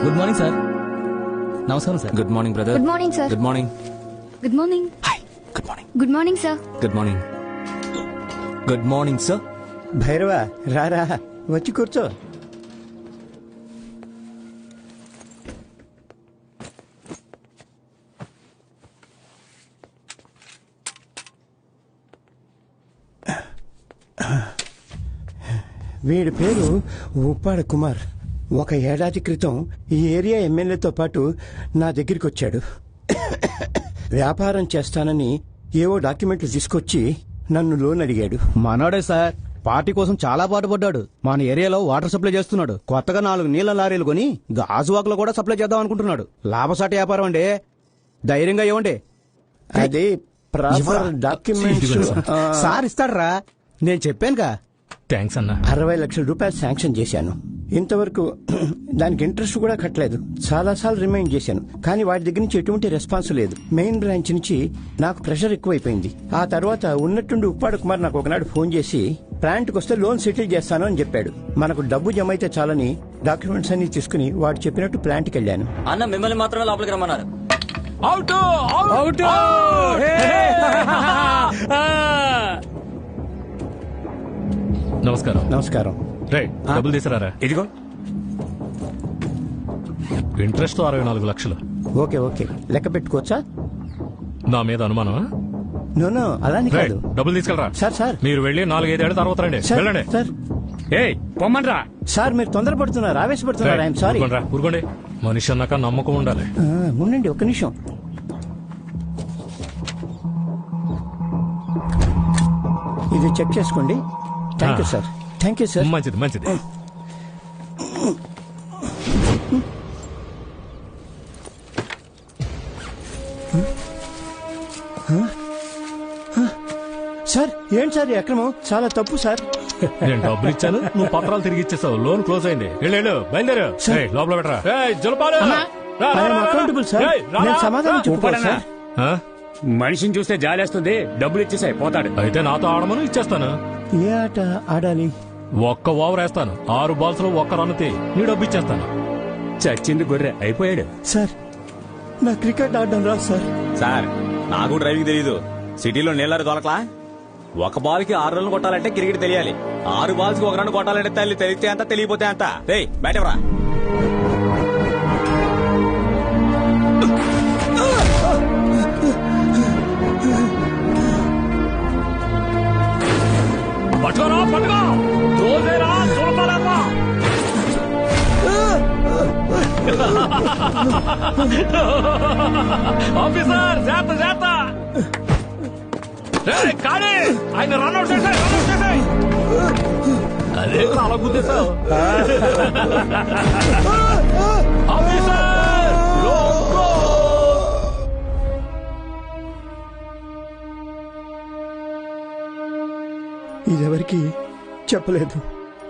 Good morning sir. నమస్కారం sir. Good morning brother. Good morning sir. Good morning. Good morning. Hi. Good morning. Good morning sir. Good morning. Good morning sir. Bhairava రారా, వచ్చి కూర్చో. వీడి పేరు ఉప్పాడ కుమార్. 1 ఏడాది క్రితం ఈ ఏరియా ఎమ్మెల్యేతో పాటు నా దగ్గరికి వచ్చాడు. వ్యాపారం చేస్తానని ఏవో డాక్యుమెంట్లు తీసుకొచ్చి నన్ను లోన్ అడిగాడు. మనోడే సార్, పార్టీ కోసం చాలా పాటుపడ్డాడు. మన ఏరియాలో వాటర్ సప్లై చేస్తున్నాడు. కొత్తగా 4 నీళ్ల లారీలు కొని గాజువాకలో కూడా సప్లై చేద్దాం అనుకుంటున్నాడు. లాభసాటి వ్యాపారం అండి, ధైర్యంగా ఇవ్వండి. అది ప్రాపర్ డాక్యుమెంట్స్ సార్ ఇస్తాడరా, నేను చెప్పానుగా. థ్యాంక్స్ అన్న. 60 లక్షల రూపాయలు శాంక్షన్ చేశాను. ఇంతవరకు దానికి ఇంట్రెస్ట్ కూడా కట్టలేదు. చాలాసార్లు రిమైండ్ చేశాను, కానీ వాడి దగ్గర నుంచి ఎటువంటి రెస్పాన్స్ లేదు. మెయిన్ బ్రాంచ్ నుంచి నాకు ప్రెషర్ ఎక్కువైపోయింది. ఆ తర్వాత ఉన్నట్టుండి ఉప్పాడ కుమార్ నాకు ఒకనాడు ఫోన్ చేసి ప్లాంట్కి వస్తే లోన్ సెటిల్ చేస్తాను అని చెప్పాడు. మనకు డబ్బు జమ అయితే చాలని డాక్యుమెంట్స్ అన్ని తీసుకుని వాడు చెప్పినట్టు ప్లాంట్కి వెళ్ళాను. అన్న మిమ్మల్ని మాత్రమే లోపలికి రమ్మన్నారు. నమస్కారం. నమస్కారం. రైట్, డబ్బులు తీసుకురారా. ఇదిగో. ఇంట్రెస్ట్ 64 లక్షలు. ఓకే ఓకే, లెక్క పెట్టుకోవచ్చా? నా మీద అనుమానం? నో అలానే కాదు. డబ్బులు తీసుకెళ్ళరా. సార్ మీరు వెళ్ళి 4-5 ఏళ్ళ తర్వాత రండి. వెళ్ళండి. సార్ పొమ్మన్రా. సార్ మీరు తొందరపడుతున్నారు, ఆవేశపడుతున్నారు. I'm sorry. ఊరుకోండి. మనిషి అన్నాక నమ్మకం ఉండాలి. ఉండండి ఒక్క నిమిషం. ఇది చెక్ చేసుకోండి. Thank you sir. Thank you sir. మంచిది మంచిది. సార్ ఏంటి సార్ ఈ అక్రమం? చాలా తప్పు సార్. నేను డబ్బులు ఇచ్చాను, నువ్వు పత్రాలు తిరిగి ఇచ్చేసావు. లోన్ క్లోజ్ అయింది. వెళ్ళు బయలుదేరు. లోపల పెట్టరా. జలపాలు అకౌంటబుల్ సార్. నేను సమాధానం చెప్పుకోవాలి సార్. మనిషిని చూస్తే జాలేస్తుంది. డబ్బులు ఇచ్చేసాయి, పోతాడు. అయితే నాతో ఆడమను, ఇచ్చేస్తాను. ఏ ఆట ఆడాలి? ఒక్క ఓవర్ వేస్తాను. 6 బాల్స్ లో 1 రన్ నీ డబ్బు ఇచ్చేస్తాను. చచ్చింది గొర్రె అయిపోయాడు. సార్ నా క్రికెట్ ఆడడం రాదు సార్. సార్ నాకు డ్రైవింగ్ తెలీదు. సిటీలో నీళ్ళారు దొరకలా. 1 బాల్ కి 6 రన్లు కొట్టాలంటే క్రికెట్ తెలియాలి. 6 బాల్స్ కి 1 రన్ కొట్టాలంటే తెలిస్తే అంత తెలియపోతే అంత. బయట రా. పట్టుకోరా, పట్టుకో. రోజేరా చూడపాలమ్మా. ఆఫీసర్ జాగ్రత్త. కానీ ఆయన రన్అట్ చేసాయి. అదే అలా గుద్దేశావు. ఆఫీసర్ ఇదెవరికి చెప్పలేదు.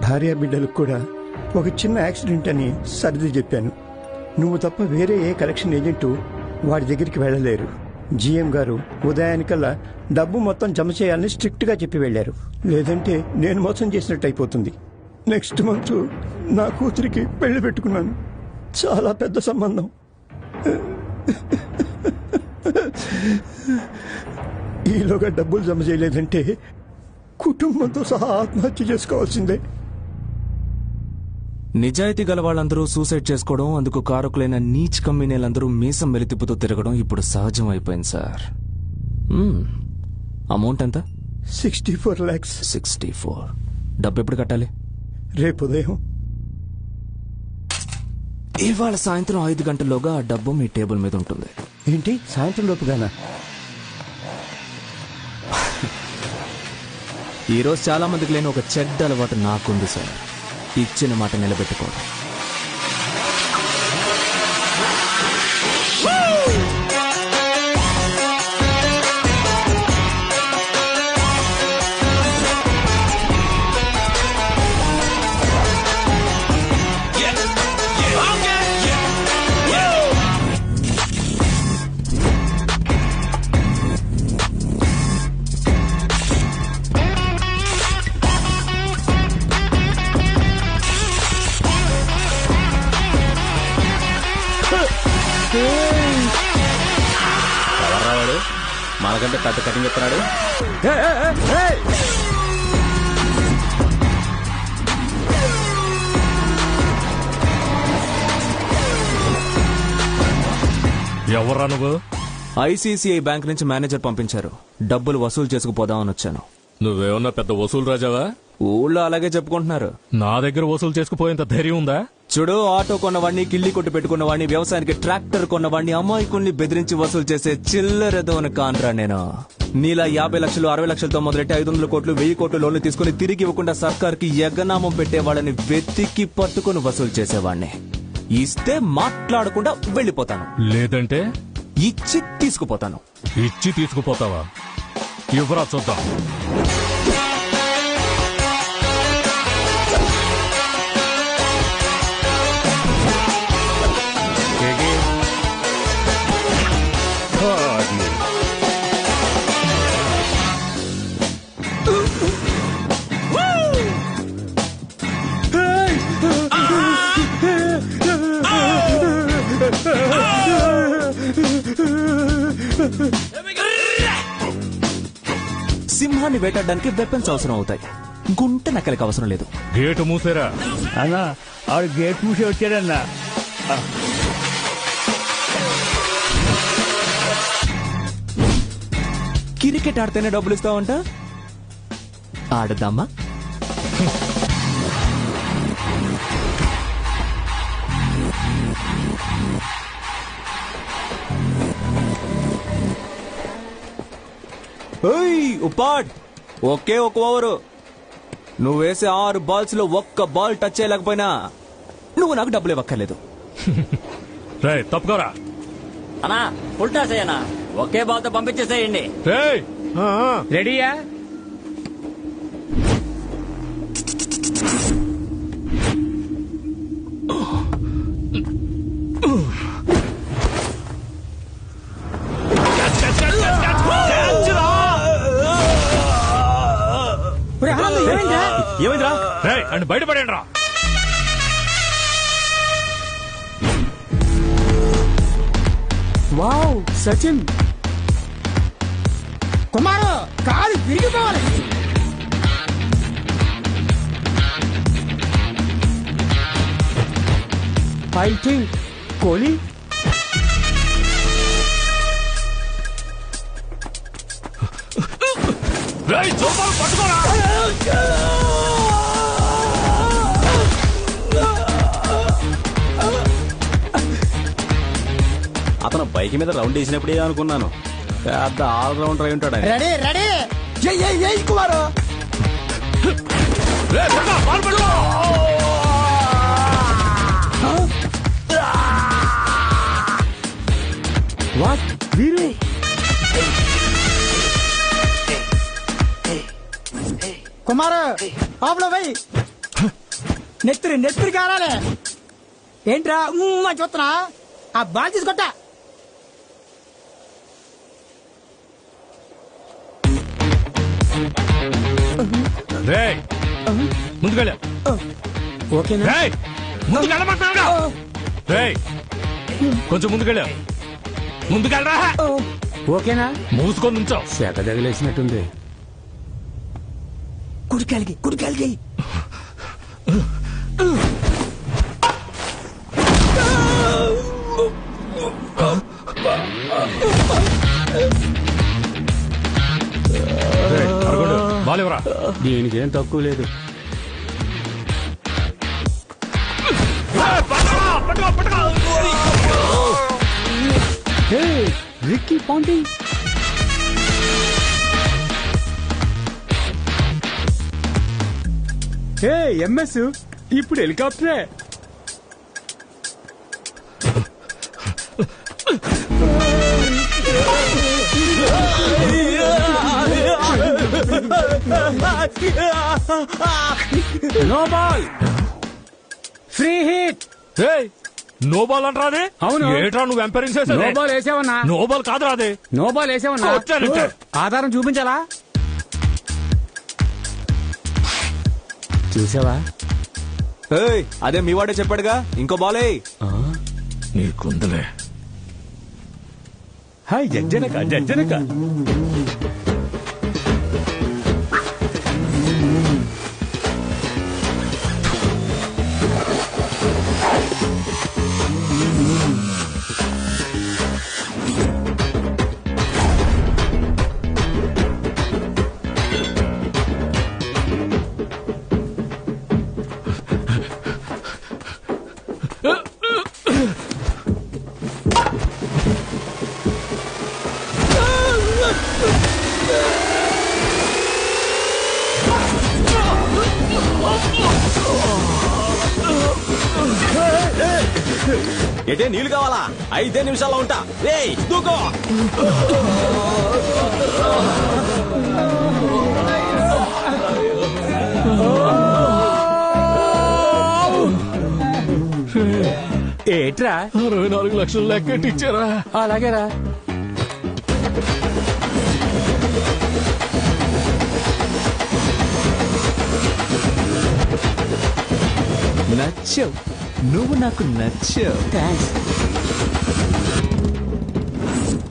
భార్య బిడ్డలకు కూడా ఒక చిన్న యాక్సిడెంట్ అని సర్ది చెప్పాను. నువ్వు తప్ప వేరే ఏ కలెక్షన్ ఏజెంటు వాడి దగ్గరికి వెళ్ళలేరు. జీఎం గారు ఉదయానికల్లా డబ్బు మొత్తం జమ చేయాలని స్ట్రిక్ట్ గా చెప్పి వెళ్లారు. లేదంటే నేను మోసం చేసినట్టు అయిపోతుంది. నెక్స్ట్ మంత్ నా కూతురికి పెళ్లి పెట్టుకున్నాను. చాలా పెద్ద సంబంధం. ఈలోగా డబ్బులు జమ చేయలేదంటే కుటుంబంతో సహా ఆత్మహత్య చేసుకోవాల్సిందే. నిజాయితీ గల వాళ్ళందరూ సూసైడ్ చేసుకోవడం, అందుకు కారకులైన నీచ్ కంపెనీలందరూ మీసం మెలితిప్పుతో తిరగడం ఇప్పుడు సహజం అయిపోయింది సార్. అమౌంట్ ఎంత? 64 lakhs. 64. డబ్బు ఎప్పుడు కట్టాలి? రేపు ఉదయం. ఇవాళ సాయంత్రం 5 గంటల్లోగా ఆ డబ్బు మీ టేబుల్ మీద ఉంటుంది. ఏంటి సాయంత్రం లోపుగానా? ఈరోజు చాలా మందికి లేని ఒక చెడ్డ అలవాటు నాకుంది సార్. ఇచ్చిన మాట నిలబెట్టుకోవడం. మనకంటే పెద్ద కటింగ్ ఇస్తున్నాడు. ఎవర్రా నువ్వు? ఐసీసీఐ బ్యాంక్ నుంచి మేనేజర్ పంపించారు. డబ్బులు వసూలు చేసుకుపోదామని వచ్చాను. నువ్వేమన్నా పెద్ద వసూలు రాజావా? ఊళ్ళో అలాగే చెప్పుకుంటున్నారు. నా దగ్గర వసూలు చేసుకుపోయేంత ధైర్యం ఉందా? చూడు, ఆటో కొన్నవాడిని, కిల్లి కొట్టు పెట్టుకున్నవాడిని, వ్యవసాయానికి ట్రాక్టర్ కొన్నవాడిని, అమాయకుల్ని బెదిరించి వసూలు చేసే చిల్లరదోని కాన్రా నేను. నీలా 50 లక్షలు 60 లక్షలతో మొదలెట్టి 500 కోట్లు 1000 కోట్లు లోన్లు తీసుకుని తిరిగి ఇవ్వకుండా సర్కార్కి ఎగనామం పెట్టేవాళ్ళని వెతికి పట్టుకుని వసూలు చేసేవాడిని. ఇస్తే మాట్లాడకుండా వెళ్ళిపోతాను, లేదంటే ఇచ్చి తీసుకుపోతాను. ఇచ్చి తీసుకుపోతావా? ఇవ్వరా చూద్దాం. సింహాన్ని వేటాడడానికి వెపన్స్ అవసరం అవుతాయి, గుంట నక్కలకి అవసరం లేదు. గేటు మూసేరా. అన్నా ఆడు గేట్ మూసి వచ్చాడన్నా. క్రికెట్ ఆడితేనే డబ్బులు ఇస్తావంట, ఆడదామా? ఉపాడ్, ఒకే ఒక ఓవరు. నువ్వు వేసే 6 బాల్స్ లో ఒక్క బాల్ టచ్ చేయలేకపోయినా నువ్వు నాకు డబ్బులు ఇవ్వక్కర్లేదు. రేయ్ తప్పుకోరా. అన్నా ఫుల్ టాస్ అయ్యనా, ఒకే బాల్ తో పంపించేసేయండి. రేయ్ రెడీయా? ఏమైందిరా? రేయ్ అని బయటపడండి రా. వావ్ సచిన్, కుమారు కాలు విరిగిపోవాలి. I think Kohli. రేయ్ జోపాలు పట్టుకోరా. అతను బైక్ మీద రౌండ్ వేసినప్పుడే అనుకున్నాను పెద్ద ఆల్రౌండర్ అయి ఉంటాడు. రెడీ రెడీ, జై కుమారు. రేయ్ పట్టుకో, బాల్ పట్టుకో. వాట్ వీరు? కుమారు ఆపులో పోయి నెత్తిరి కారాలే. ఏంట్రా చూస్తున్నా? ఆ బాల్ తీసుకొట్టా. రేయ్ ముందుకెళ్ళా. ఓకేనా? రేయ్ ముందుకెళ్ళమంటున్నావుగా. రేయ్ కొంచెం ముందుకెళ్ళా. ముందుకెళ్ళరా. ఓకేనా? మూసుకొని ఉంచావు. శాఖ తగిలేసినట్టుంది. కుడికాలికి బాల్ ఇవ్వరా. దీనికేం తక్కువ లేదు. Ricky Ponting. ఎంఎస్ ఇప్పుడు హెలికాప్టరే. No ball, free hit. రేయ్ నో బాల్ అంటరా అది? అవును. ఏట్రా నువ్వు ఎంపైరింగ్ చేసేది? నో బాల్ వేసావన్నా? నో బాల్ కాదురా అది. నో బాల్ వేసావన్నా? వచ్చానంటే. ఆధారం చూపించాలా? చూసావా? అదే మీ వాడే చెప్పాడుగా, ఇంకో బాలే. నీకుందలే. హాయ్ జజ్జనక జజ్జనక. ఎటే నీళ్లు కావాలా? 5 నిమిషాల్లో ఉంటా. ఏయ్ దూకో. ఏట్రా 64 లక్షలు లెక్కెట్టిచ్చారా? అలాగేరా. నచ్చావు, నువ్వు నాకు నచ్చావు.